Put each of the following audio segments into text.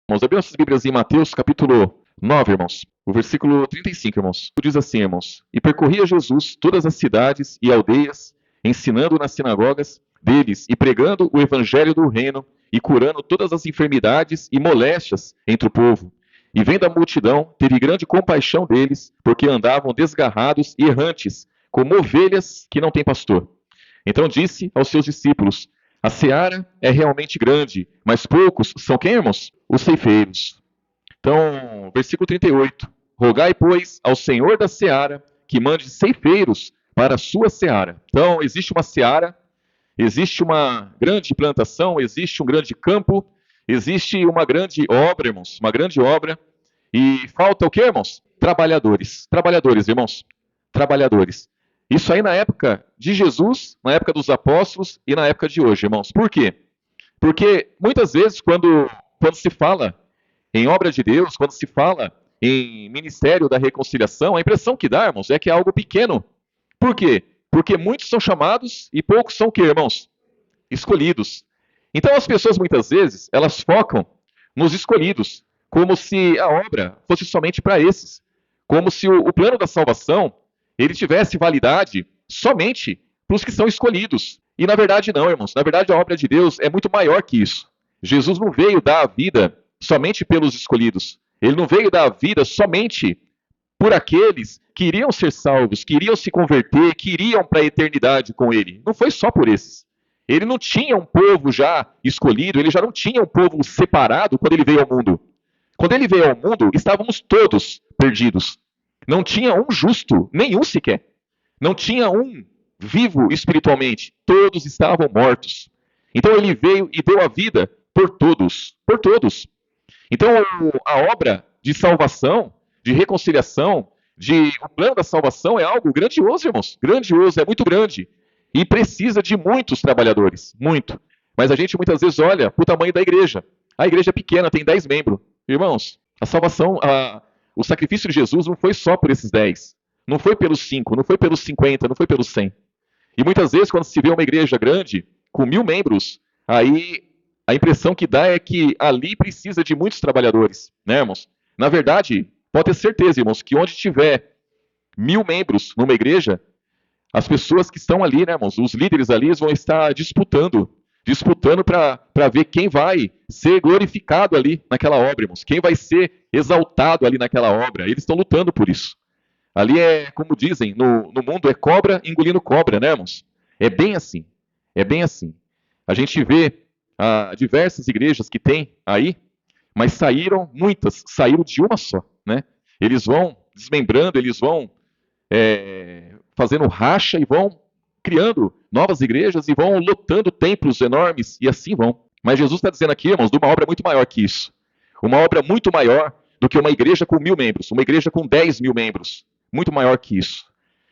Irmãos, abriram suas Bíblias em Mateus capítulo 9, irmãos. O versículo 35, irmãos. Diz assim, irmãos: E percorria Jesus todas as cidades e aldeias, ensinando nas sinagogas deles e pregando o evangelho do reino e curando todas as enfermidades e moléstias entre o povo. E vendo a multidão, teve grande compaixão deles, porque andavam desgarrados e errantes, como ovelhas que não têm pastor. Então disse aos seus discípulos: A seara é realmente grande, mas poucos são quem, irmãos? Os ceifeiros. Então, versículo 38. Rogai, pois, ao Senhor da seara que mande ceifeiros para a sua seara. Então, existe uma seara, existe uma grande plantação, existe um grande campo, existe uma grande obra, irmãos, uma grande obra. E falta o que, irmãos? Trabalhadores. Trabalhadores, irmãos. Trabalhadores. Isso aí na época de Jesus, na época dos apóstolos e na época de hoje, irmãos. Por quê? Porque muitas vezes, quando se fala em obra de Deus, quando se fala em ministério da reconciliação, a impressão que dá, irmãos, é que é algo pequeno. Por quê? Porque muitos são chamados e poucos são o quê, irmãos? Escolhidos. Então as pessoas muitas vezes, elas focam nos escolhidos, como se a obra fosse somente para esses. Como se o plano da salvação, ele tivesse validade somente para os que são escolhidos. E na verdade não, irmãos. Na verdade a obra de Deus é muito maior que isso. Jesus não veio dar a vida somente pelos escolhidos. Ele não veio dar a vida somente por aqueles que iriam ser salvos, que iriam se converter, que iriam para a eternidade com ele. Não foi só por esses. Ele não tinha um povo já escolhido, ele já não tinha um povo separado quando ele veio ao mundo. Quando ele veio ao mundo, estávamos todos perdidos. Não tinha um justo, nenhum sequer. Não tinha um vivo espiritualmente. Todos estavam mortos. Então ele veio e deu a vida por todos. Por todos. Então a obra de salvação, de reconciliação, o plano da salvação é algo grandioso, irmãos. Grandioso, é muito grande. E precisa de muitos trabalhadores. Muito. Mas a gente muitas vezes olha para o tamanho da igreja. A igreja é pequena, tem 10 membros. Irmãos, a salvação, o sacrifício de Jesus não foi só por esses 10. Não foi pelos 5, não foi pelos 50, não foi pelos 100. E muitas vezes, quando se vê uma igreja grande, com 1000 membros, aí a impressão que dá é que ali precisa de muitos trabalhadores, né, irmãos? Na verdade, pode ter certeza, irmãos, que onde tiver 1000 membros numa igreja, as pessoas que estão ali, né, irmãos, os líderes ali, eles vão estar disputando para ver quem vai ser glorificado ali naquela obra, irmãos, quem vai ser exaltado ali naquela obra. Eles estão lutando por isso. Ali é, como dizem, no mundo é cobra engolindo cobra, né, irmãos? É bem assim. É bem assim. A gente vê diversas igrejas que tem aí, mas muitas saíram de uma só, né? Eles vão desmembrando, eles vão fazendo racha e vão criando novas igrejas e vão lotando templos enormes e assim vão. Mas Jesus está dizendo aqui, irmãos, de uma obra muito maior que isso. Uma obra muito maior do que uma igreja com 1000 membros, uma igreja com 10.000 membros. Muito maior que isso.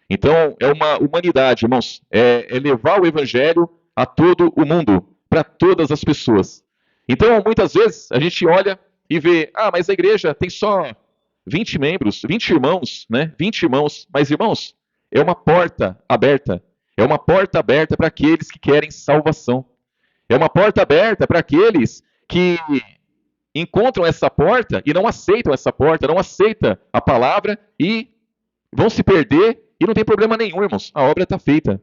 Então, é uma humanidade, irmãos. É levar o evangelho a todo o mundo, para todas as pessoas. Então, muitas vezes, a gente olha e vê, mas a igreja tem só 20 membros, 20 irmãos, né? 20 irmãos. Mas, irmãos, é uma porta aberta. É uma porta aberta para aqueles que querem salvação. É uma porta aberta para aqueles que encontram essa porta e não aceitam essa porta, não aceitam a palavra e vão se perder e não tem problema nenhum, irmãos. A obra está feita.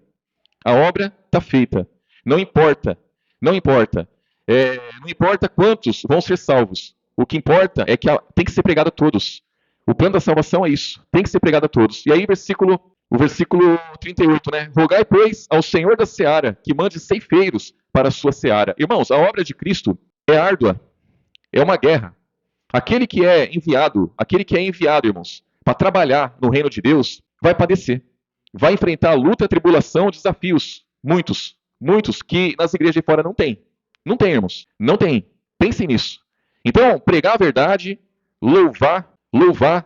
A obra está feita. Não importa. Não importa. Não importa quantos vão ser salvos. O que importa é que tem que ser pregado a todos. O plano da salvação é isso. Tem que ser pregado a todos. E aí, o versículo 38, né? Rogai, pois, ao Senhor da seara que mande ceifeiros para a sua seara. Irmãos, a obra de Cristo é árdua. É uma guerra. Aquele que é enviado, irmãos, para trabalhar no reino de Deus, vai padecer. Vai enfrentar luta, tribulação, desafios. Muitos. Muitos que nas igrejas de fora não tem. Não tem, irmãos. Não tem. Pensem nisso. Então, pregar a verdade, louvar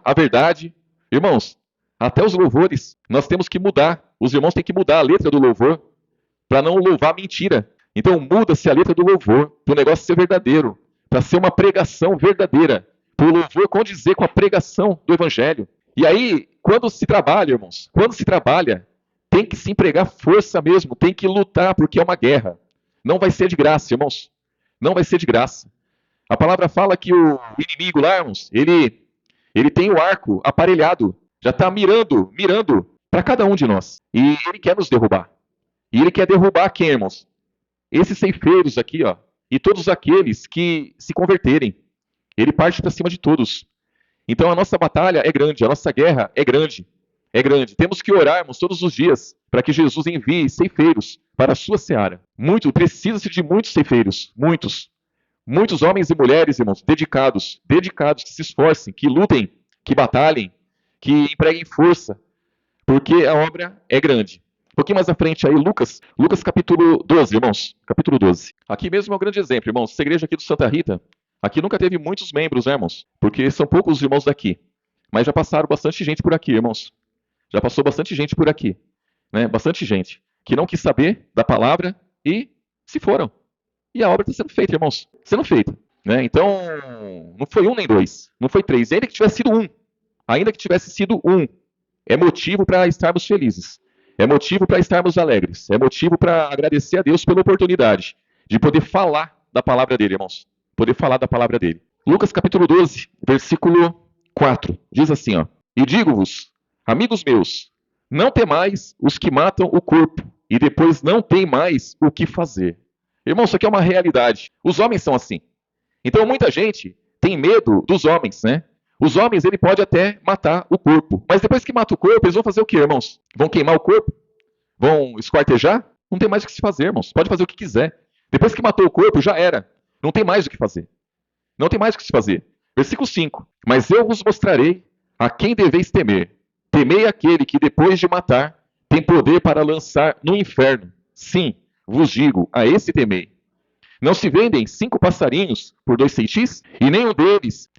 a verdade. Irmãos, até os louvores, nós temos que mudar. Os irmãos têm que mudar a letra do louvor para não louvar mentira. Então, muda-se a letra do louvor para o negócio ser verdadeiro, para ser uma pregação verdadeira, para o louvor condizer com a pregação do evangelho. E aí, quando se trabalha, irmãos, tem que se empregar força mesmo, tem que lutar, porque é uma guerra. Não vai ser de graça, irmãos. Não vai ser de graça. A palavra fala que o inimigo lá, irmãos, ele tem o arco aparelhado, já está mirando para cada um de nós. E ele quer nos derrubar. E ele quer derrubar quem, irmãos? Esses ceifeiros aqui, ó, e todos aqueles que se converterem. Ele parte para cima de todos. Então a nossa batalha é grande, a nossa guerra é grande. É grande. Temos que orarmos todos os dias para que Jesus envie ceifeiros para a sua seara. Precisa-se de muitos ceifeiros, muitos. Muitos homens e mulheres, irmãos, dedicados, que se esforcem, que lutem, que batalhem, que empreguem força, porque a obra é grande. Um pouquinho mais à frente aí, Lucas capítulo 12, irmãos, capítulo 12. Aqui mesmo é um grande exemplo, irmãos, essa igreja aqui do Santa Rita, aqui nunca teve muitos membros, né, irmãos, porque são poucos os irmãos daqui, mas já passaram bastante gente por aqui, irmãos. Já passou bastante gente por aqui, né, bastante gente, que não quis saber da palavra e se foram. E a obra está sendo feita, irmãos. Sendo feita. Né? Então, não foi um nem dois. Não foi três. Ainda que tivesse sido um, é motivo para estarmos felizes. É motivo para estarmos alegres. É motivo para agradecer a Deus pela oportunidade de poder falar da palavra dele, irmãos. Poder falar da palavra dele. Lucas capítulo 12, versículo 4. Diz assim, ó. E digo-vos, amigos meus, não temais os que matam o corpo, e depois não tem mais o que fazer. Irmão, isso aqui é uma realidade. Os homens são assim. Então, muita gente tem medo dos homens, né? Os homens, ele pode até matar o corpo. Mas depois que mata o corpo, eles vão fazer o quê, irmãos? Vão queimar o corpo? Vão esquartejar? Não tem mais o que se fazer, irmãos. Pode fazer o que quiser. Depois que matou o corpo, já era. Não tem mais o que fazer. Não tem mais o que se fazer. Versículo 5. Mas eu vos mostrarei a quem deveis temer. Temei aquele que, depois de matar, tem poder para lançar no inferno. Sim, vos digo, a esse temei. Não se vendem 5 passarinhos por 2 ceitis? E nenhum deles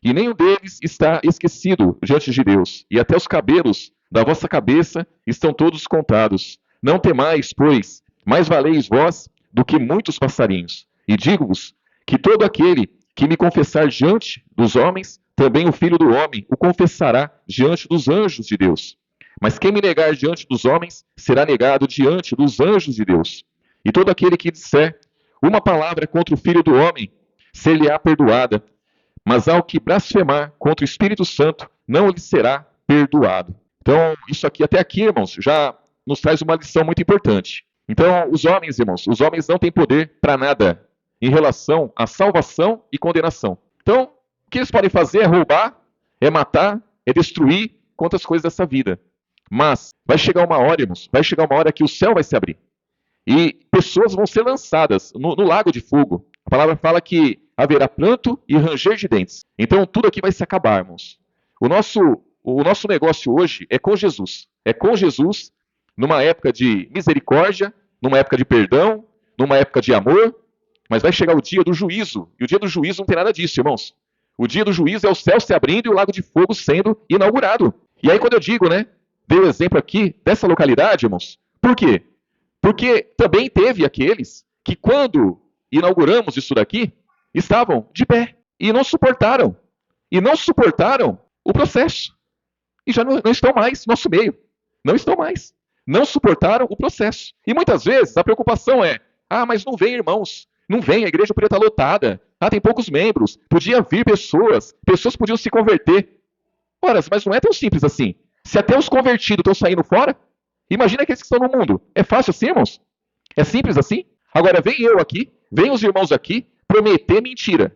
está esquecido diante de Deus. E até os cabelos da vossa cabeça estão todos contados. Não temais, pois, mais valeis vós do que muitos passarinhos. E digo-vos que todo aquele que me confessar diante dos homens, também o Filho do Homem o confessará diante dos anjos de Deus. Mas quem me negar diante dos homens, será negado diante dos anjos de Deus. E todo aquele que disser uma palavra contra o Filho do Homem, ser-lhe-á perdoada. Mas ao que blasfemar contra o Espírito Santo, não lhe será perdoado. Então, isso aqui, até aqui, irmãos, já nos traz uma lição muito importante. Então, os homens, irmãos, os homens não têm poder para nada em relação à salvação e condenação. Então, o que eles podem fazer é roubar, é matar, é destruir contra as coisas dessa vida. Mas vai chegar uma hora, irmãos, vai chegar uma hora que o céu vai se abrir. E pessoas vão ser lançadas no lago de fogo. A palavra fala que haverá pranto e ranger de dentes. Então tudo aqui vai se acabar, irmãos. O nosso negócio hoje é com Jesus. É com Jesus numa época de misericórdia, numa época de perdão, numa época de amor. Mas vai chegar o dia do juízo. E o dia do juízo não tem nada disso, irmãos. O dia do juízo é o céu se abrindo e o lago de fogo sendo inaugurado. E aí quando eu digo, né, dei o exemplo aqui dessa localidade, irmãos. Por quê? Porque também teve aqueles que, quando inauguramos isso daqui, estavam de pé e não suportaram. E não suportaram o processo. E já não estão mais no nosso meio. Não estão mais. Não suportaram o processo. E muitas vezes a preocupação é: mas não vem, irmãos. Não vem, a igreja podia estar lotada. Tem poucos membros. Podia vir pessoas podiam se converter. Ora, mas não é tão simples assim. Se até os convertidos estão saindo fora, imagina aqueles que estão no mundo. É fácil assim, irmãos? É simples assim? Agora, vem eu aqui, vem os irmãos aqui, prometer mentira.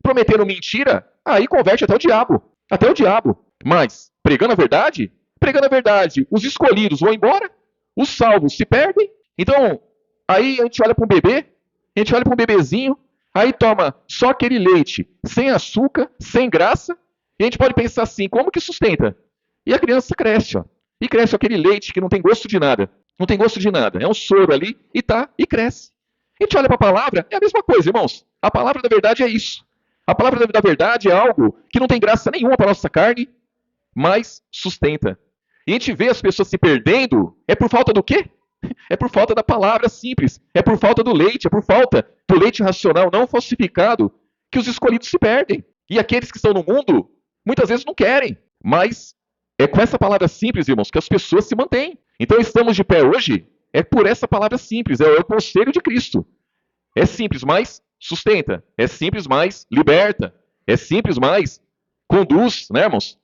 Prometendo mentira, aí converte até o diabo. Até o diabo. Mas, pregando a verdade, os escolhidos vão embora, os salvos se perdem. Então, aí a gente olha para um bebê, a gente olha para um bebezinho, aí toma só aquele leite, sem açúcar, sem graça, e a gente pode pensar assim, como que sustenta? E a criança cresce, ó. E cresce aquele leite que não tem gosto de nada. Não tem gosto de nada. É um soro ali e cresce. A gente olha para a palavra, é a mesma coisa, irmãos. A palavra da verdade é isso. A palavra da verdade é algo que não tem graça nenhuma para a nossa carne, mas sustenta. E a gente vê as pessoas se perdendo, é por falta do quê? É por falta da palavra simples. É por falta do leite, é por falta do leite racional não falsificado que os escolhidos se perdem. E aqueles que estão no mundo, muitas vezes não querem, mas é com essa palavra simples, irmãos, que as pessoas se mantêm. Então estamos de pé hoje, é por essa palavra simples, é o conselho de Cristo. É simples, mas sustenta. É simples, mas liberta. É simples, mas conduz, né, irmãos?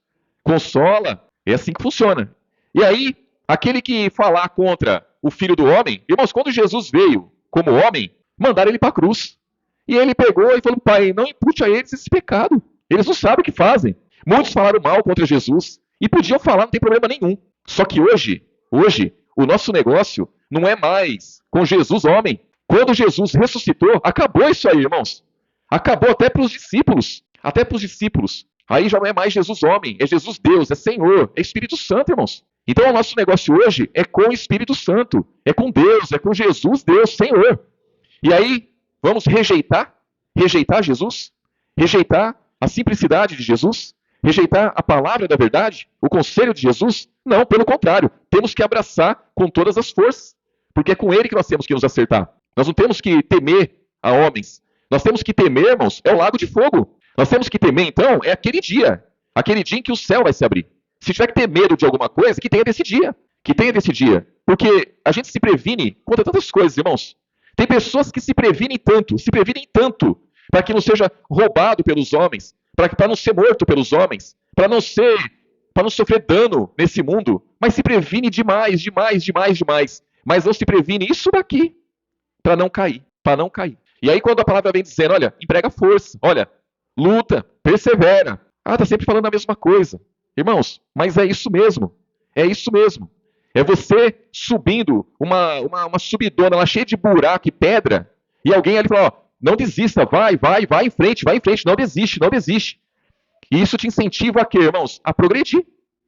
Consola. É assim que funciona. E aí, aquele que falar contra o Filho do Homem, irmãos, quando Jesus veio como homem, mandaram ele para a cruz. E ele pegou e falou: Pai, não impute a eles esse pecado. Eles não sabem o que fazem. Muitos falaram mal contra Jesus e podiam falar, não tem problema nenhum. Só que hoje, o nosso negócio não é mais com Jesus homem. Quando Jesus ressuscitou, acabou isso aí, irmãos. Acabou até para os discípulos. Até para os discípulos. Aí já não é mais Jesus homem, é Jesus Deus, é Senhor, é Espírito Santo, irmãos. Então o nosso negócio hoje é com o Espírito Santo, é com Deus, é com Jesus, Deus, Senhor. E aí, vamos rejeitar Jesus? Rejeitar a simplicidade de Jesus? Rejeitar a palavra da verdade? O conselho de Jesus? Não, pelo contrário. Temos que abraçar com todas as forças. Porque é com ele que nós temos que nos acertar. Nós não temos que temer a homens. Nós temos que temer, irmãos, é o lago de fogo. Nós temos que temer, então, é aquele dia em que o céu vai se abrir. Se tiver que ter medo de alguma coisa, que tenha desse dia. Que tenha desse dia. Porque a gente se previne contra tantas coisas, irmãos. Tem pessoas que se previnem tanto, para que não seja roubado pelos homens, para não ser morto pelos homens, para não sofrer dano nesse mundo, mas se previne demais. Mas não se previne isso daqui, para não cair. E aí quando a palavra vem dizendo, olha, emprega força, olha, luta, persevera. Ah, está sempre falando a mesma coisa. Irmãos, mas é isso mesmo. É você subindo uma subidona lá cheia de buraco e pedra, e alguém ali fala, ó, não desista, vai em frente, não desiste. E isso te incentiva a quê, irmãos? A progredir,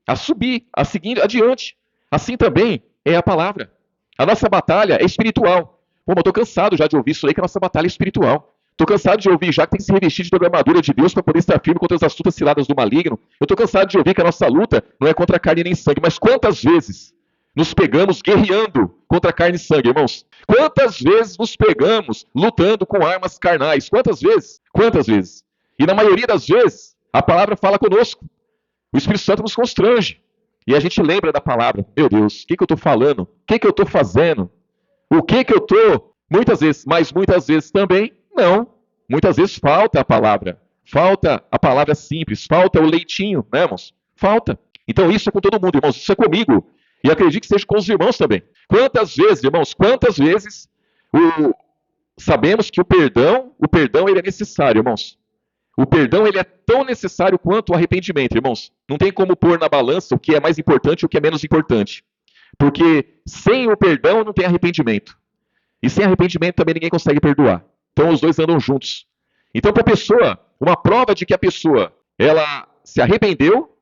a subir, a seguir adiante. Assim também é a palavra. A nossa batalha é espiritual. Pô, mas eu tô cansado já de ouvir isso aí, que a nossa batalha é espiritual. Tô cansado de ouvir já que tem que se revestir de toda a armadura de Deus para poder estar firme contra as astutas ciladas do maligno. Eu tô cansado de ouvir que a nossa luta não é contra carne nem sangue, mas quantas vezes nos pegamos guerreando contra carne e sangue, irmãos? Quantas vezes nos pegamos lutando com armas carnais? Quantas vezes? E na maioria das vezes, a palavra fala conosco. O Espírito Santo nos constrange. E a gente lembra da palavra. Meu Deus, o que eu estou falando? O que eu estou fazendo? O que eu estou? Muitas vezes, mas muitas vezes também, não. Muitas vezes falta a palavra. Falta a palavra simples. Falta o leitinho, né, irmãos? Falta. Então isso é com todo mundo, irmãos. Isso é comigo. E acredito que seja com os irmãos também. Quantas vezes, irmãos, sabemos que o perdão ele é necessário, irmãos. O perdão ele é tão necessário quanto o arrependimento, irmãos. Não tem como pôr na balança o que é mais importante e o que é menos importante. Porque sem o perdão não tem arrependimento. E sem arrependimento também ninguém consegue perdoar. Então os dois andam juntos. Então para a pessoa, uma prova de que a pessoa ela se arrependeu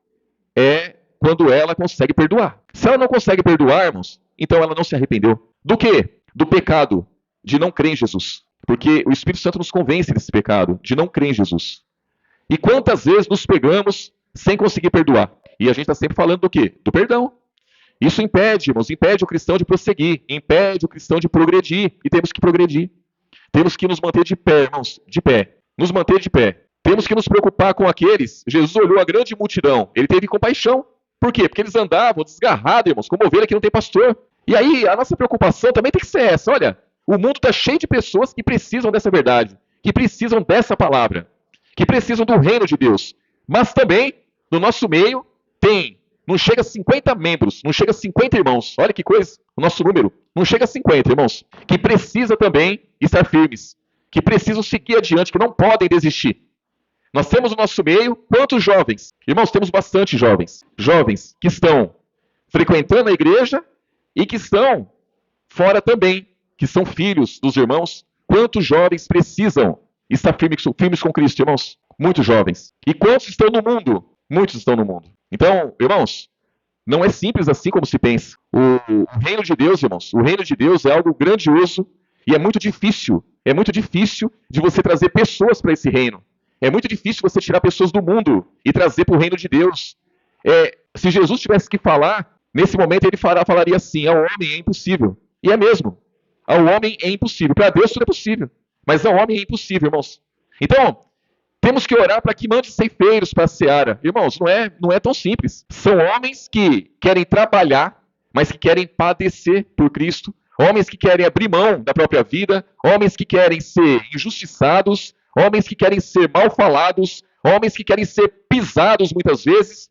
é quando ela consegue perdoar. Se ela não consegue perdoar, irmãos, então ela não se arrependeu. Do quê? Do pecado de não crer em Jesus. Porque o Espírito Santo nos convence desse pecado, de não crer em Jesus. E quantas vezes nos pegamos sem conseguir perdoar? E a gente está sempre falando do quê? Do perdão. Isso impede, irmãos, impede o cristão de prosseguir, impede o cristão de progredir. E temos que progredir. Temos que nos manter de pé, irmãos, de pé. Nos manter de pé. Temos que nos preocupar com aqueles. Jesus olhou a grande multidão, ele teve compaixão. Por quê? Porque eles andavam desgarrados, irmãos, como ovelha que não tem pastor. E aí, a nossa preocupação também tem que ser essa. Olha, o mundo está cheio de pessoas que precisam dessa verdade, que precisam dessa palavra, que precisam do reino de Deus. Mas também, no nosso meio, não chega a 50 membros, não chega a 50 irmãos. Olha que coisa, o nosso número. Não chega a 50, irmãos. Que precisa também estar firmes, que precisam seguir adiante, que não podem desistir. Nós temos no nosso meio quantos jovens? Irmãos, temos bastante jovens. Jovens que estão frequentando a igreja e que estão fora também, que são filhos dos irmãos. Quantos jovens precisam estar firmes com Cristo, irmãos? Muitos jovens. E quantos estão no mundo? Muitos estão no mundo. Então, irmãos, não é simples assim como se pensa. O reino de Deus, irmãos, o reino de Deus é algo grandioso e é muito difícil. É muito difícil de você trazer pessoas para esse reino. É muito difícil você tirar pessoas do mundo e trazer para o reino de Deus. Se Jesus tivesse que falar, nesse momento ele falaria assim, ao homem é impossível. E é mesmo. Ao homem é impossível. Para Deus tudo é possível. Mas ao homem é impossível, irmãos. Então, temos que orar para que mande ceifeiros para a seara. Irmãos, não é tão simples. São homens que querem trabalhar, mas que querem padecer por Cristo, homens que querem abrir mão da própria vida, homens que querem ser injustiçados, homens que querem ser mal falados, homens que querem ser pisados muitas vezes,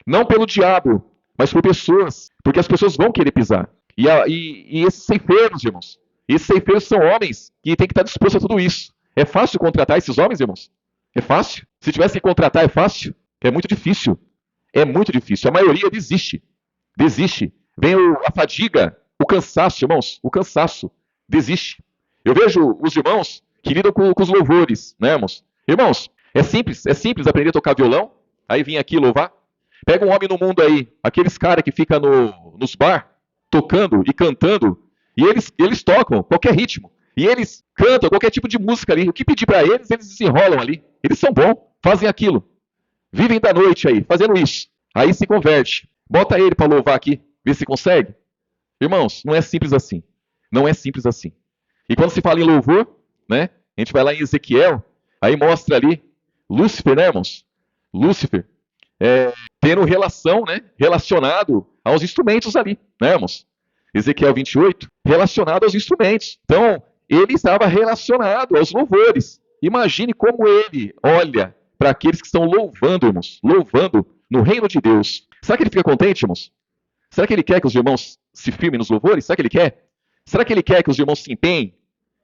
não pelo diabo, mas por pessoas, porque as pessoas vão querer pisar. E esses ceifeiros, irmãos, esses ceifeiros são homens que têm que estar dispostos a tudo isso. É fácil contratar esses homens, irmãos? É fácil? Se tivesse que contratar, é fácil? É muito difícil. É muito difícil. A maioria desiste. Desiste. Vem a fadiga, o cansaço, irmãos. O cansaço. Desiste. Eu vejo os irmãos que lidam com os louvores, né, irmãos? Irmãos, é simples aprender a tocar violão, aí vir aqui louvar. Pega um homem no mundo aí, aqueles caras que ficam nos bar, tocando e cantando, e eles tocam qualquer ritmo. E eles cantam qualquer tipo de música ali. O que pedir para eles, eles desenrolam ali. Eles são bons, fazem aquilo. Vivem da noite aí, fazendo isso. Aí se converte. Bota ele para louvar aqui, vê se consegue. Irmãos, não é simples assim. Não é simples assim. E quando se fala em louvor, né? A gente vai lá em Ezequiel, aí mostra ali Lúcifer, né, irmãos? Lúcifer tendo relação, né? Relacionado aos instrumentos ali, né, irmãos? Ezequiel 28, relacionado aos instrumentos. Então, ele estava relacionado aos louvores. Imagine como ele olha para aqueles que estão louvando, irmãos, louvando no reino de Deus. Será que ele fica contente, irmãos? Será que ele quer que os irmãos se firmem nos louvores? Será que ele quer? Será que ele quer que os irmãos se empenhem?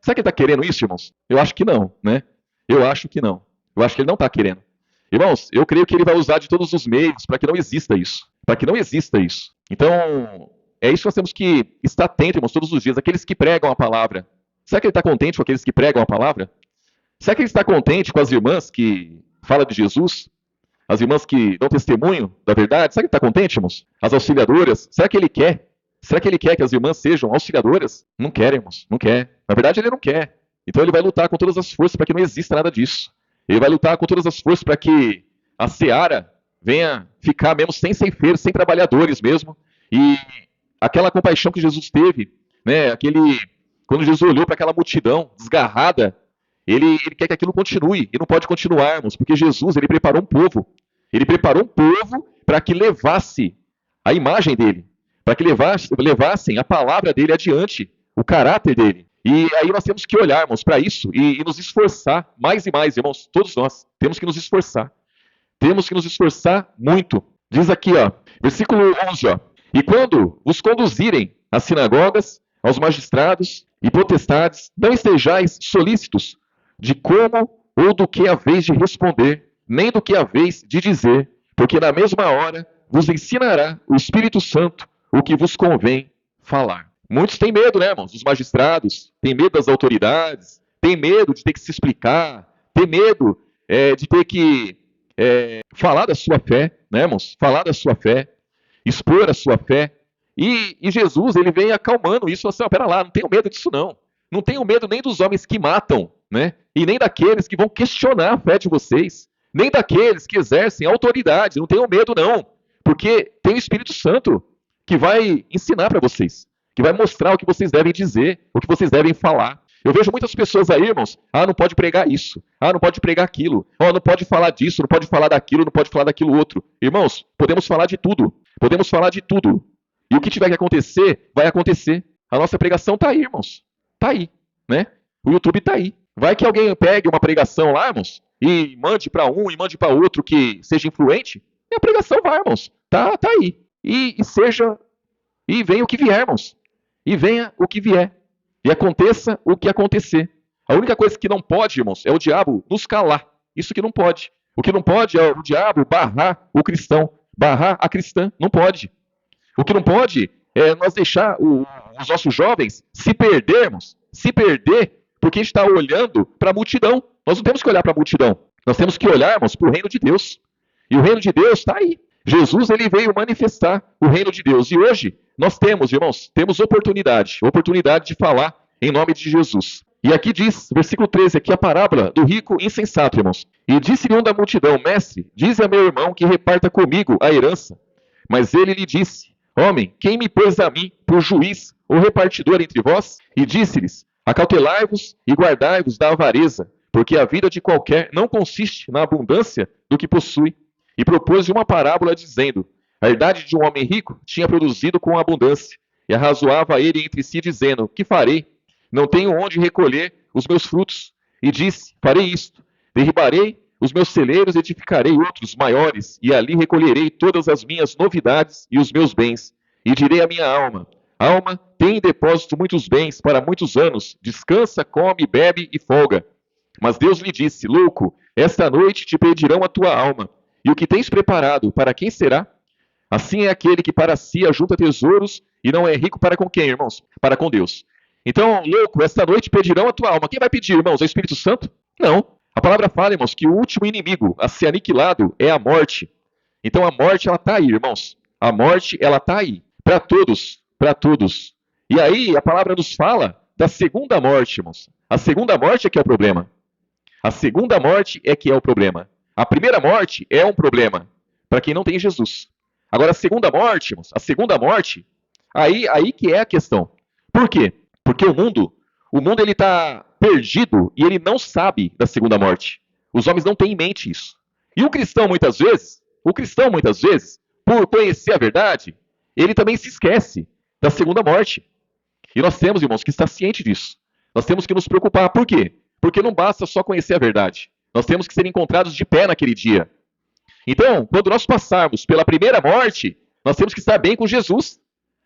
Será que ele está querendo isso, irmãos? Eu acho que não, né? Eu acho que não. Eu acho que ele não está querendo. Irmãos, eu creio que ele vai usar de todos os meios para que não exista isso. Para que não exista isso. Então, é isso que nós temos que estar atentos, irmãos, todos os dias. Aqueles que pregam a palavra. Será que ele está contente com aqueles que pregam a palavra? Será que ele está contente com as irmãs que falam de Jesus? As irmãs que dão testemunho da verdade? Será que ele está contente, irmãos? As auxiliadoras? Será que ele quer? Será que ele quer que as irmãs sejam auxiliadoras? Não quer, irmãos. Não quer. Na verdade, ele não quer. Então ele vai lutar com todas as forças para que não exista nada disso. Ele vai lutar com todas as forças para que a seara venha ficar mesmo sem ceifeiros, sem trabalhadores mesmo. E aquela compaixão que Jesus teve, né? Quando Jesus olhou para aquela multidão desgarrada, ele quer que aquilo continue. E não pode continuar, irmãos, porque Jesus, ele preparou um povo. Ele preparou um povo para que levasse a imagem dele, para que levassem a palavra dele adiante, o caráter dele. E aí nós temos que olhar, irmãos, para isso e nos esforçar mais e mais, irmãos, todos nós temos que nos esforçar. Temos que nos esforçar muito. Diz aqui, ó, versículo 11, ó. E quando vos conduzirem às sinagogas, aos magistrados e potestades, não estejais solícitos de como ou do que haveis de responder, nem do que haveis de dizer, porque na mesma hora vos ensinará o Espírito Santo o que vos convém falar. Muitos têm medo, né, irmãos? Dos magistrados, têm medo das autoridades, têm medo de ter que se explicar, têm medo de ter que falar da sua fé, né, irmãos? Falar da sua fé, expor a sua fé. E Jesus, ele vem acalmando isso, assim, ó, pera lá, não tenho medo disso não. Não tenho medo nem dos homens que matam, né? E nem daqueles que vão questionar a fé de vocês, nem daqueles que exercem autoridade, não tenho medo não, porque tem o Espírito Santo que vai ensinar para vocês, que vai mostrar o que vocês devem dizer, o que vocês devem falar. Eu vejo muitas pessoas aí, irmãos, não pode pregar isso, não pode pregar aquilo, não pode falar disso, não pode falar daquilo, não pode falar daquilo outro. Irmãos, podemos falar de tudo, podemos falar de tudo. E o que tiver que acontecer, vai acontecer. A nossa pregação está aí, irmãos. Está aí, né? O YouTube está aí. Vai que alguém pegue uma pregação lá, irmãos, e mande para um e mande para outro que seja influente, e a pregação vai, irmãos. Tá aí. E venha o que vier, irmãos. E venha o que vier. E aconteça o que acontecer. A única coisa que não pode, irmãos, é o diabo nos calar. Isso que não pode. O que não pode é o diabo barrar o cristão, barrar a cristã. Não pode. O que não pode é nós deixar os nossos jovens se perdermos, se perder, porque a gente está olhando para a multidão. Nós não temos que olhar para a multidão. Nós temos que olhar, irmãos, para o reino de Deus. E o reino de Deus está aí. Jesus, ele veio manifestar o reino de Deus. E hoje nós temos, irmãos, temos oportunidade de falar em nome de Jesus. E aqui diz, versículo 13, aqui a parábola do rico insensato, irmãos. E disse-lhe um da multidão, mestre, dize a meu irmão que reparta comigo a herança. Mas ele lhe disse, homem, quem me pôs a mim por juiz ou repartidor entre vós? E disse-lhes, acautelai-vos e guardai-vos da avareza, porque a vida de qualquer não consiste na abundância do que possui. E propôs-lhe uma parábola dizendo, a herdade de um homem rico tinha produzido com abundância. E arrazoava ele entre si, dizendo: Que farei? Não tenho onde recolher os meus frutos. E disse: Farei isto: derribarei os meus celeiros, edificarei outros maiores, e ali recolherei todas as minhas novidades e os meus bens. E direi à minha alma: Alma, tem em depósito muitos bens para muitos anos, descansa, come, bebe e folga. Mas Deus lhe disse: Louco, esta noite te pedirão a tua alma, e o que tens preparado, para quem será? Assim é aquele que para si ajunta tesouros e não é rico para com quem, irmãos? Para com Deus. Então, louco, esta noite pedirão a tua alma. Quem vai pedir, irmãos? É o Espírito Santo? Não. A palavra fala, irmãos, que o último inimigo a ser aniquilado é a morte. Então a morte, ela está aí, irmãos. A morte, ela está aí. Para todos, para todos. E aí a palavra nos fala da segunda morte, irmãos. A segunda morte é que é o problema. A segunda morte é que é o problema. A primeira morte é um problema para quem não tem Jesus. Agora a segunda morte, irmãos, a segunda morte, aí que é a questão. Por quê? Porque o mundo ele está perdido e ele não sabe da segunda morte. Os homens não têm em mente isso. E o cristão muitas vezes, por conhecer a verdade, ele também se esquece da segunda morte. E nós temos, irmãos, que estar ciente disso. Nós temos que nos preocupar. Por quê? Porque não basta só conhecer a verdade. Nós temos que ser encontrados de pé naquele dia. Então, quando nós passarmos pela primeira morte, nós temos que estar bem com Jesus.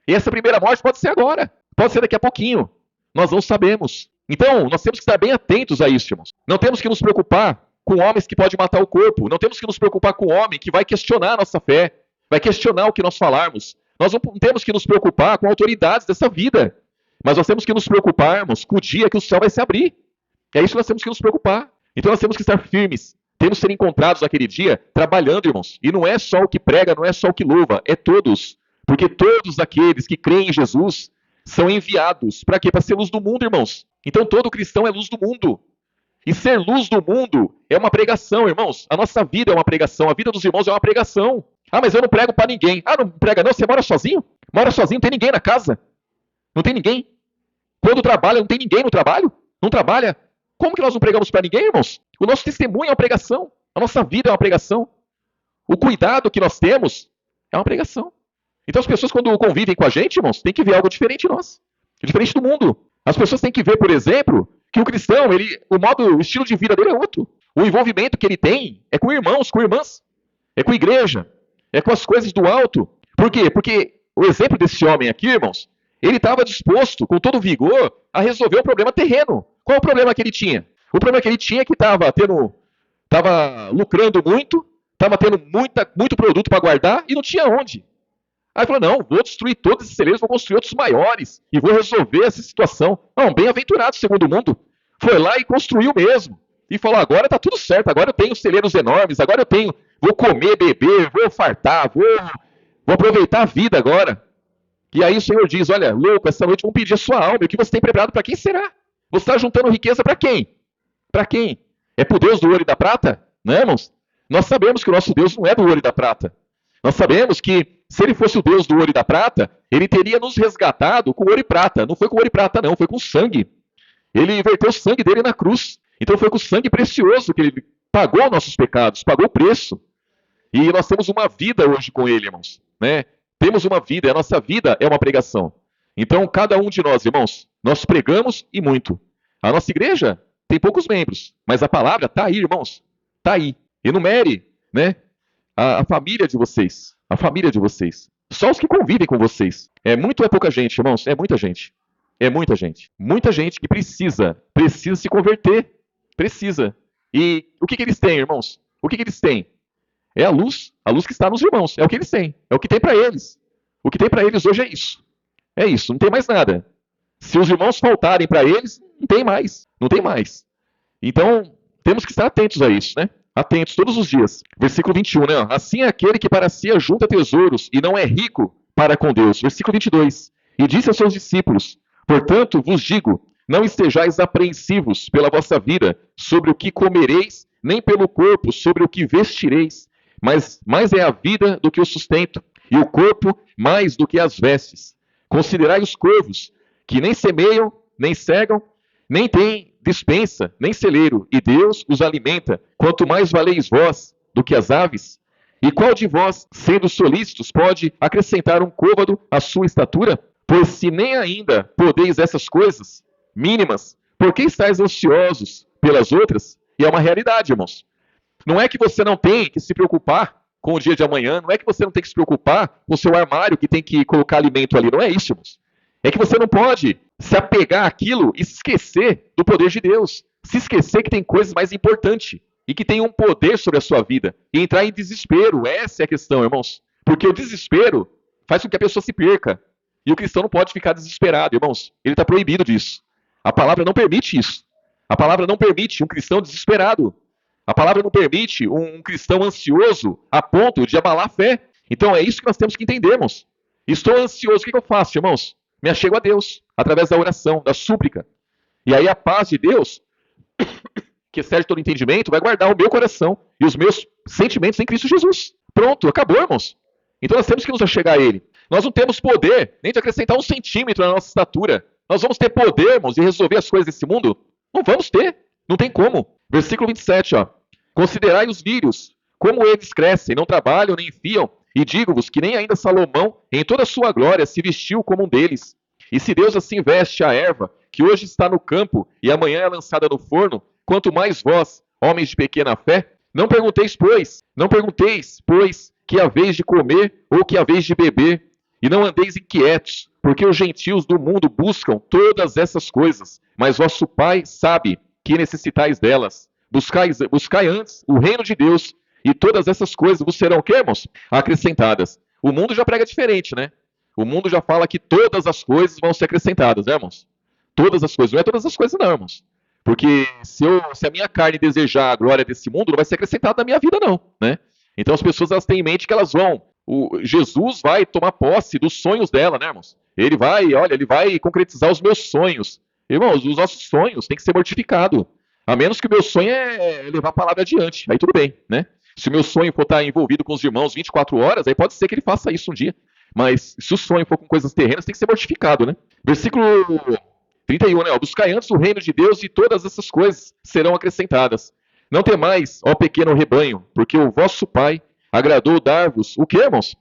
E essa primeira morte pode ser agora, pode ser daqui a pouquinho. Nós não sabemos. Então, nós temos que estar bem atentos a isso, irmãos. Não temos que nos preocupar com homens que podem matar o corpo. Não temos que nos preocupar com o homem que vai questionar a nossa fé, vai questionar o que nós falarmos. Nós não temos que nos preocupar com autoridades dessa vida. Mas nós temos que nos preocuparmos com o dia que o céu vai se abrir. É isso que nós temos que nos preocupar. Então nós temos que estar firmes. Temos que ser encontrados naquele dia trabalhando, irmãos. E não é só o que prega, não é só o que louva, é todos. Porque todos aqueles que creem em Jesus são enviados. Para quê? Para ser luz do mundo, irmãos. Então todo cristão é luz do mundo. E ser luz do mundo é uma pregação, irmãos. A nossa vida é uma pregação. A vida dos irmãos é uma pregação. Ah, mas eu não prego para ninguém. Ah, não prega não? Você mora sozinho? Mora sozinho, não tem ninguém na casa. Não tem ninguém. Quando trabalha, não tem ninguém no trabalho. Não trabalha. Como que nós não pregamos para ninguém, irmãos? O nosso testemunho é uma pregação. A nossa vida é uma pregação. O cuidado que nós temos é uma pregação. Então as pessoas, quando convivem com a gente, irmãos, têm que ver algo diferente em nós. Diferente do mundo. As pessoas têm que ver, por exemplo, que o cristão, o estilo de vida dele é outro. O envolvimento que ele tem é com irmãos, com irmãs. É com a igreja. É com as coisas do alto. Por quê? Porque o exemplo desse homem aqui, irmãos, ele estava disposto, com todo vigor, a resolver o problema terreno. Qual o problema que ele tinha? O problema que ele tinha é que estava lucrando muito, estava tendo muito produto para guardar e não tinha onde. Aí ele falou, não, vou destruir todos esses celeiros, vou construir outros maiores e vou resolver essa situação. Não, bem-aventurado, segundo o mundo. Foi lá e construiu mesmo. E falou, agora está tudo certo, agora eu tenho celeiros enormes, agora vou comer, beber, vou fartar, vou aproveitar a vida agora. E aí o Senhor diz, olha, louco, essa noite vão pedir a sua alma. E o que você tem preparado para quem será? Você está juntando riqueza para quem? Para quem? É para o Deus do ouro e da prata? Não, irmãos? Nós sabemos que o nosso Deus não é do ouro e da prata. Nós sabemos que se ele fosse o Deus do ouro e da prata, ele teria nos resgatado com ouro e prata. Não foi com ouro e prata, não, foi com sangue. Ele verteu o sangue dele na cruz. Então foi com sangue precioso que ele pagou nossos pecados, pagou o preço. E nós temos uma vida hoje com ele, irmãos, né? Temos uma vida, e a nossa vida é uma pregação. Então, cada um de nós, irmãos, nós pregamos e muito. A nossa igreja tem poucos membros, mas a palavra está aí, irmãos. Está aí. Enumere, né? A família de vocês. A família de vocês. Só os que convivem com vocês. É muito ou é pouca gente, irmãos? É muita gente. É muita gente. Muita gente que precisa se converter. Precisa. E o que eles têm, irmãos? O que eles têm? É a luz que está nos irmãos. É o que eles têm. É o que tem para eles. O que tem para eles hoje é isso. É isso, não tem mais nada. Se os irmãos faltarem para eles, não tem mais. Não tem mais. Então, temos que estar atentos a isso, né? Atentos todos os dias. Versículo 21, né? Assim é aquele que para si ajunta tesouros e não é rico para com Deus. Versículo 22. E disse aos seus discípulos, portanto vos digo, não estejais apreensivos pela vossa vida sobre o que comereis, nem pelo corpo sobre o que vestireis. Mas mais é a vida do que o sustento, e o corpo mais do que as vestes. Considerai os corvos, que nem semeiam, nem cegam, nem têm despensa, nem celeiro, e Deus os alimenta. Quanto mais valeis vós do que as aves? E qual de vós, sendo solícitos, pode acrescentar um côvado à sua estatura? Pois se nem ainda podeis essas coisas mínimas, por que estáis ansiosos pelas outras? E é uma realidade, irmãos. Não é que você não tem que se preocupar com o dia de amanhã, não é que você não tem que se preocupar com o seu armário que tem que colocar alimento ali, não é isso, irmãos. É que você não pode se apegar àquilo e se esquecer do poder de Deus. Se esquecer que tem coisas mais importantes e que tem um poder sobre a sua vida. E entrar em desespero, essa é a questão, irmãos. Porque o desespero faz com que a pessoa se perca. E o cristão não pode ficar desesperado, irmãos. Ele está proibido disso. A palavra não permite isso. A palavra não permite um cristão desesperado. A palavra não permite um cristão ansioso a ponto de abalar a fé. Então é isso que nós temos que entender, irmãos. Estou ansioso, o que eu faço, irmãos? Me achego a Deus, através da oração, da súplica. E aí a paz de Deus, que excede todo entendimento, vai guardar o meu coração e os meus sentimentos em Cristo Jesus. Pronto, acabou, irmãos. Então nós temos que nos achegar a Ele. Nós não temos poder nem de acrescentar 1 centímetro na nossa estatura. Nós vamos ter poder, irmãos, de resolver as coisas desse mundo? Não vamos ter. Não tem como. Versículo 27, ó. Considerai os lírios, como eles crescem, não trabalham nem fiam, e digo-vos que nem ainda Salomão, em toda a sua glória, se vestiu como um deles. E se Deus assim veste a erva, que hoje está no campo e amanhã é lançada no forno, quanto mais vós, homens de pequena fé, não pergunteis, pois, que haveis de comer ou que haveis de beber, e não andeis inquietos, porque os gentios do mundo buscam todas essas coisas, mas vosso Pai sabe que necessitais delas. Buscai antes o reino de Deus, e todas essas coisas vos serão, o quê, irmãos? Acrescentadas. O mundo já prega diferente, né? O mundo já fala que todas as coisas vão ser acrescentadas, né, irmãos? Todas as coisas. Não é todas as coisas, não, irmãos. Porque se a minha carne desejar a glória desse mundo, não vai ser acrescentada na minha vida, não, né? Então as pessoas elas têm em mente que elas vão. Jesus vai tomar posse dos sonhos dela, né, irmãos? Ele vai concretizar os meus sonhos. Irmãos, os nossos sonhos têm que ser mortificados. A menos que o meu sonho é levar a palavra adiante. Aí tudo bem, né? Se o meu sonho for estar envolvido com os irmãos 24 horas, aí pode ser que ele faça isso um dia. Mas se o sonho for com coisas terrenas, tem que ser mortificado, né? Versículo 31, né? Buscai antes o reino de Deus e todas essas coisas serão acrescentadas. Não temais, ó pequeno rebanho, porque o vosso Pai agradou dar-vos o que, irmãos?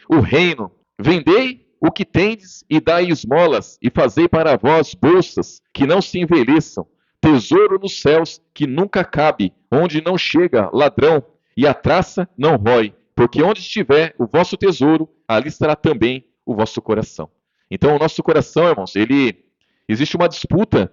O reino. Vendei o que tendes e dai esmolas, e fazei para vós bolsas que não se envelheçam, tesouro nos céus que nunca cabe, onde não chega ladrão e a traça não rói, porque onde estiver o vosso tesouro, ali estará também o vosso coração. Então o nosso coração, irmãos, existe uma disputa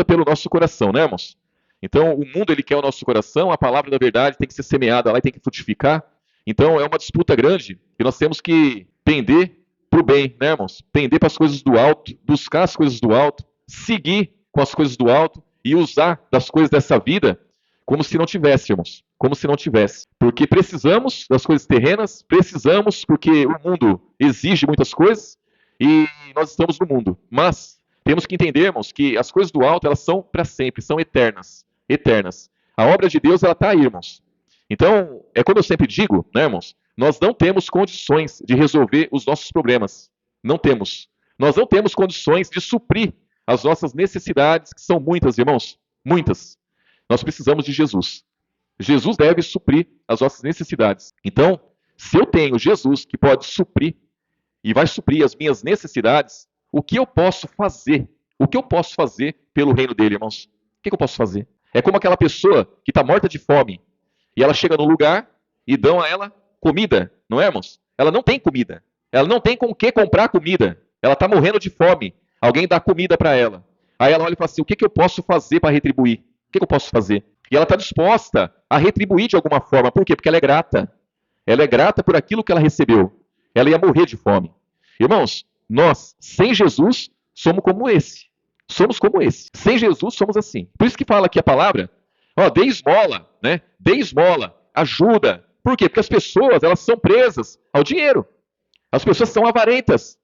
pelo nosso coração, né, irmãos? Então o mundo ele quer o nosso coração, a palavra da verdade tem que ser semeada lá e tem que frutificar. Então é uma disputa grande e nós temos que pender para o bem, né, irmãos? Pender para as coisas do alto, buscar as coisas do alto, seguir com as coisas do alto e usar das coisas dessa vida como se não tivesse, irmãos. Como se não tivesse. Porque precisamos das coisas terrenas, precisamos porque o mundo exige muitas coisas e nós estamos no mundo. Mas temos que entender, irmãos, que as coisas do alto, elas são para sempre, são eternas. Eternas. A obra de Deus, ela está aí, irmãos. Então, é como eu sempre digo, né, irmãos? Nós não temos condições de resolver os nossos problemas. Não temos. Nós não temos condições de suprir as nossas necessidades, que são muitas, irmãos. Muitas. Nós precisamos de Jesus. Jesus deve suprir as nossas necessidades. Então, se eu tenho Jesus que pode suprir e vai suprir as minhas necessidades, o que eu posso fazer? O que eu posso fazer pelo reino dele, irmãos? O que eu posso fazer? É como aquela pessoa que está morta de fome e ela chega no lugar e dão a ela comida, não é, irmãos? Ela não tem comida. Ela não tem com o que comprar comida. Ela está morrendo de fome. Alguém dá comida para ela. Aí ela olha e fala assim: o que eu posso fazer para retribuir? O que eu posso fazer? E ela está disposta a retribuir de alguma forma. Por quê? Porque ela é grata. Ela é grata por aquilo que ela recebeu. Ela ia morrer de fome. Irmãos, nós, sem Jesus, somos como esse. Somos como esse. Sem Jesus, somos assim. Por isso que fala aqui a palavra, ó, dê esmola, né? Dê esmola, ajuda. Por quê? Porque as pessoas, elas são presas ao dinheiro. As pessoas são avarentas.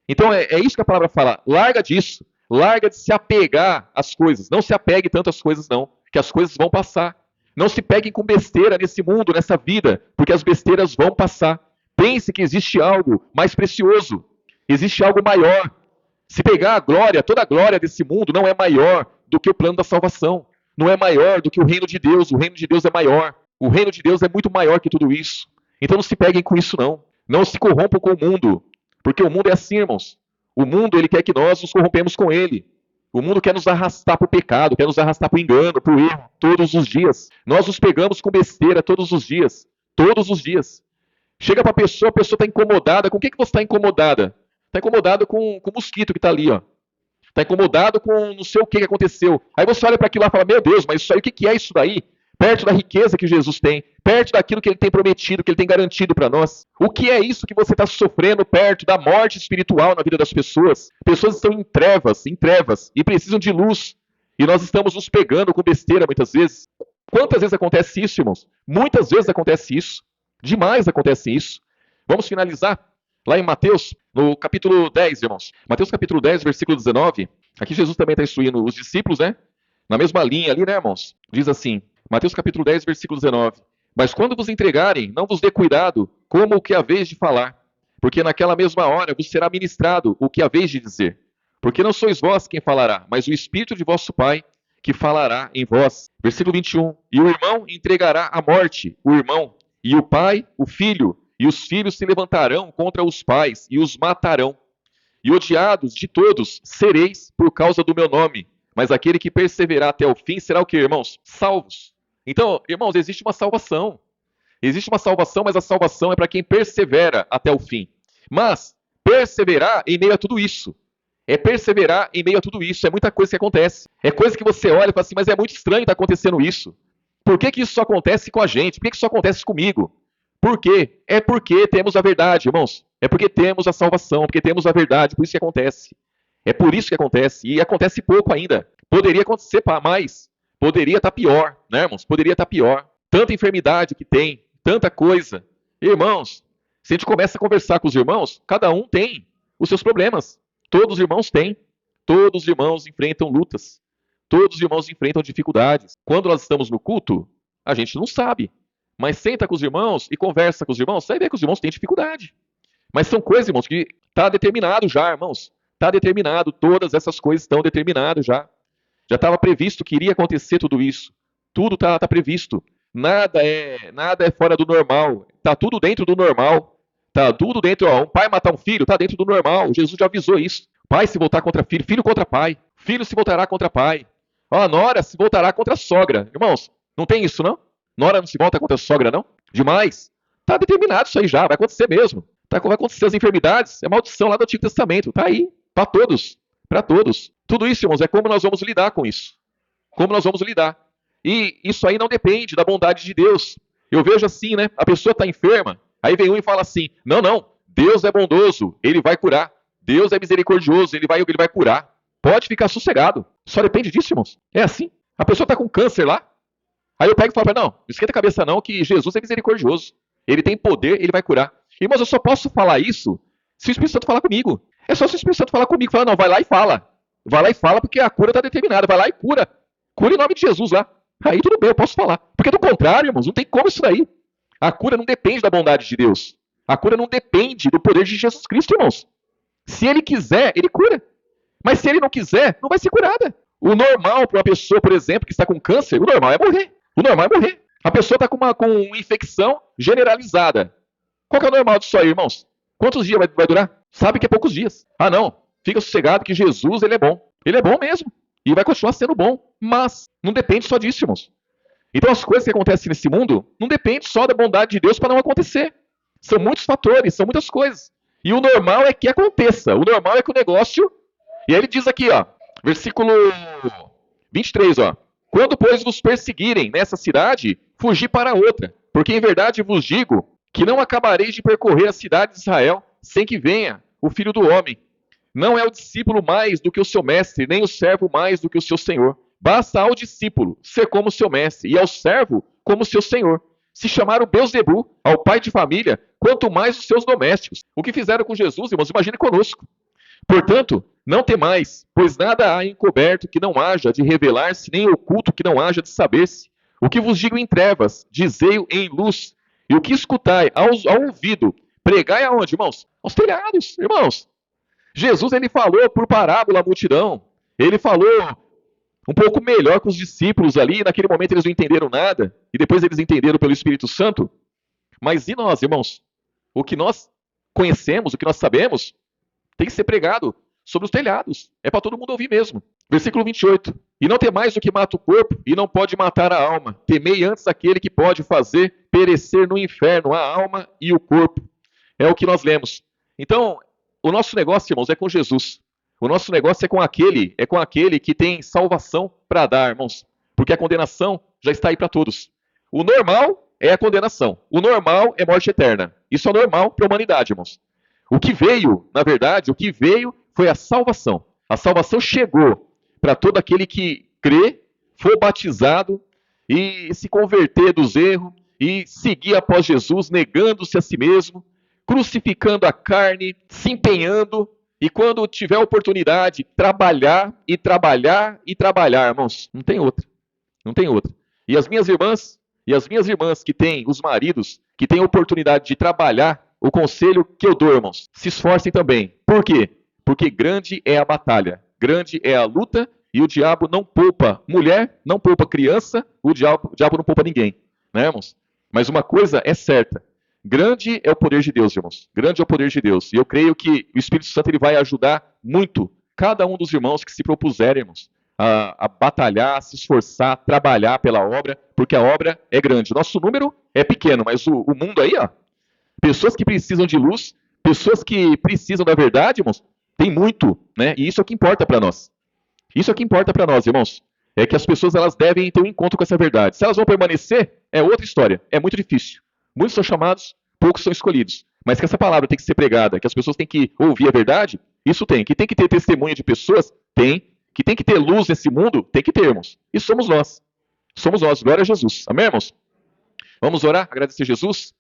Então, é isso que a palavra fala. Larga disso. Larga de se apegar às coisas. Não se apegue tanto às coisas, não. Que as coisas vão passar. Não se peguem com besteira nesse mundo, nessa vida, porque as besteiras vão passar. Pense que existe algo mais precioso. Existe algo maior. Se pegar a glória, toda a glória desse mundo não é maior do que o plano da salvação. Não é maior do que o reino de Deus. O reino de Deus é maior. O reino de Deus é muito maior que tudo isso. Então não se peguem com isso, não. Não se corrompam com o mundo. Porque o mundo é assim, irmãos. O mundo, ele quer que nós nos corrompemos com ele. O mundo quer nos arrastar para o pecado, quer nos arrastar para o engano, para o erro, todos os dias. Nós nos pegamos com besteira todos os dias. Todos os dias. Chega para a pessoa está incomodada. Com o que você está incomodada? Está incomodado com o mosquito que está ali, ó. Está incomodado com não sei o que aconteceu. Aí você olha para aquilo lá e fala, meu Deus, mas isso aí, o que é isso daí? Perto da riqueza que Jesus tem, perto daquilo que ele tem prometido, que ele tem garantido para nós. O que é isso que você está sofrendo perto da morte espiritual na vida das pessoas? Pessoas estão em trevas, e precisam de luz. E nós estamos nos pegando com besteira muitas vezes. Quantas vezes acontece isso, irmãos? Muitas vezes acontece isso. Demais acontece isso. Vamos finalizar lá em Mateus, no capítulo 10, irmãos. Mateus capítulo 10, versículo 19. Aqui Jesus também está instruindo os discípulos, né? Na mesma linha ali, né, irmãos? Diz assim, Mateus capítulo 10, versículo 19. Mas quando vos entregarem, não vos dê cuidado como o que haveis de falar, porque naquela mesma hora vos será ministrado o que haveis de dizer. Porque não sois vós quem falará, mas o Espírito de vosso Pai que falará em vós. Versículo 21. E o irmão entregará à morte o irmão, e o pai o filho, e os filhos se levantarão contra os pais e os matarão. E odiados de todos sereis por causa do meu nome. Mas aquele que perseverar até o fim será o quê, irmãos? Salvos. Então, irmãos, existe uma salvação. Existe uma salvação, mas a salvação é para quem persevera até o fim. Mas perseverar em meio a tudo isso. É perseverar em meio a tudo isso. É muita coisa que acontece. É coisa que você olha e fala assim, mas é muito estranho estar acontecendo isso. Por que isso só acontece com a gente? Por que isso só acontece comigo? Por quê? É porque temos a verdade, irmãos. É porque temos a salvação, porque temos a verdade, por isso que acontece. É por isso que acontece, e acontece pouco ainda. Poderia acontecer mais, poderia estar pior, né, irmãos? Poderia estar pior. Tanta enfermidade que tem, tanta coisa. Irmãos, se a gente começa a conversar com os irmãos, cada um tem os seus problemas. Todos os irmãos têm. Todos os irmãos enfrentam lutas. Todos os irmãos enfrentam dificuldades. Quando nós estamos no culto, a gente não sabe. Mas senta com os irmãos e conversa com os irmãos, você vai ver que os irmãos têm dificuldade. Mas são coisas, irmãos, que está determinado já, irmãos. Está determinado, todas essas coisas estão determinadas já. Já estava previsto que iria acontecer tudo isso. Tudo está previsto. Nada é fora do normal. Está tudo dentro do normal. Está tudo dentro. Ó, um pai matar um filho está dentro do normal. Jesus já avisou isso. Pai se voltar contra filho, filho contra pai. Filho se voltará contra pai. Ó, a nora se voltará contra a sogra. Irmãos, não tem isso, não? Nora não se volta contra a sogra, não? Demais. Está determinado isso aí já. Vai acontecer mesmo. Vai acontecer as enfermidades. É maldição lá do Antigo Testamento. Está aí. Para todos. Para todos. Tudo isso, irmãos, é como nós vamos lidar com isso. Como nós vamos lidar. E isso aí não depende da bondade de Deus. Eu vejo assim, né? A pessoa está enferma, aí vem um e fala assim, não, Deus é bondoso, Ele vai curar. Deus é misericordioso, Ele vai curar. Pode ficar sossegado. Só depende disso, irmãos. É assim. A pessoa está com câncer lá, aí eu pego e falo, não esquenta a cabeça não, que Jesus é misericordioso. Ele tem poder, Ele vai curar. Irmãos, eu só posso falar isso se o Espírito Santo falar comigo. É só se o Espírito Santo falar comigo. Fala, não, vai lá e fala. Vai lá e fala porque a cura está determinada. Vai lá e cura. Cura em nome de Jesus lá. Aí tudo bem, eu posso falar. Porque do contrário, irmãos, não tem como isso daí. A cura não depende da bondade de Deus. A cura não depende do poder de Jesus Cristo, irmãos. Se Ele quiser, Ele cura. Mas se Ele não quiser, não vai ser curada. O normal para uma pessoa, por exemplo, que está com câncer, o normal é morrer. O normal é morrer. A pessoa está com uma infecção generalizada. Qual que é o normal disso aí, irmãos? Quantos dias vai durar? Sabe que é poucos dias. Ah, não. Fica sossegado que Jesus, Ele é bom. Ele é bom mesmo. E vai continuar sendo bom. Mas não depende só disso, irmãos. Então as coisas que acontecem nesse mundo não dependem só da bondade de Deus para não acontecer. São muitos fatores, são muitas coisas. E o normal é que aconteça. O normal é que o negócio... E aí ele diz aqui, ó, versículo 23, ó. Quando, pois, vos perseguirem nessa cidade, fugi para outra. Porque em verdade vos digo que não acabareis de percorrer a cidade de Israel sem que venha o Filho do Homem. Não é o discípulo mais do que o seu mestre, nem o servo mais do que o seu senhor. Basta ao discípulo ser como seu mestre, e ao servo como seu senhor. Se chamaram Beelzebu ao pai de família, quanto mais os seus domésticos. O que fizeram com Jesus, irmãos, imagine conosco. Portanto, não temais, pois nada há encoberto que não haja de revelar-se, nem oculto que não haja de saber-se. O que vos digo em trevas, dizei-o em luz. E o que escutai ao ouvido, pregai aonde, irmãos? Aos telhados, irmãos. Jesus, ele falou por parábola à multidão. Ele falou um pouco melhor com os discípulos ali. Naquele momento eles não entenderam nada. E depois eles entenderam pelo Espírito Santo. Mas e nós, irmãos? O que nós conhecemos, o que nós sabemos, tem que ser pregado sobre os telhados. É para todo mundo ouvir mesmo. Versículo 28. E não temais o que mata o corpo, e não pode matar a alma. Temei antes aquele que pode fazer perecer no inferno a alma e o corpo. É o que nós lemos. Então, o nosso negócio, irmãos, é com Jesus. O nosso negócio é com aquele que tem salvação para dar, irmãos. Porque a condenação já está aí para todos. O normal é a condenação. O normal é morte eterna. Isso é normal para a humanidade, irmãos. O que veio, na verdade, o que veio foi a salvação. A salvação chegou para todo aquele que crê, for batizado e se converter dos erros e seguir após Jesus, negando-se a si mesmo, crucificando a carne, se empenhando e quando tiver oportunidade, trabalhar e trabalhar e trabalhar, irmãos. Não tem outra. Não tem outra. E as minhas irmãs que têm os maridos, que têm oportunidade de trabalhar, o conselho que eu dou, irmãos, se esforcem também. Por quê? Porque grande é a batalha, grande é a luta, e o diabo não poupa mulher, não poupa criança, o diabo não poupa ninguém, né, irmãos? Mas uma coisa é certa, grande é o poder de Deus, irmãos, grande é o poder de Deus, e eu creio que o Espírito Santo ele vai ajudar muito cada um dos irmãos que se propuserem, irmãos, a batalhar, a se esforçar, trabalhar pela obra, porque a obra é grande. O nosso número é pequeno, mas o mundo aí, ó, pessoas que precisam de luz, pessoas que precisam da verdade, irmãos, tem muito, né? E isso é o que importa para nós. Isso é o que importa para nós, irmãos. É que as pessoas elas devem ter um encontro com essa verdade. Se elas vão permanecer, é outra história. É muito difícil. Muitos são chamados, poucos são escolhidos. Mas que essa palavra tem que ser pregada, que as pessoas têm que ouvir a verdade, isso tem. Que tem que ter testemunho de pessoas, tem. Que tem que ter luz nesse mundo, tem que ter, irmãos. E somos nós. Somos nós. Glória a Jesus. Amém, irmãos? Vamos orar, agradecer a Jesus.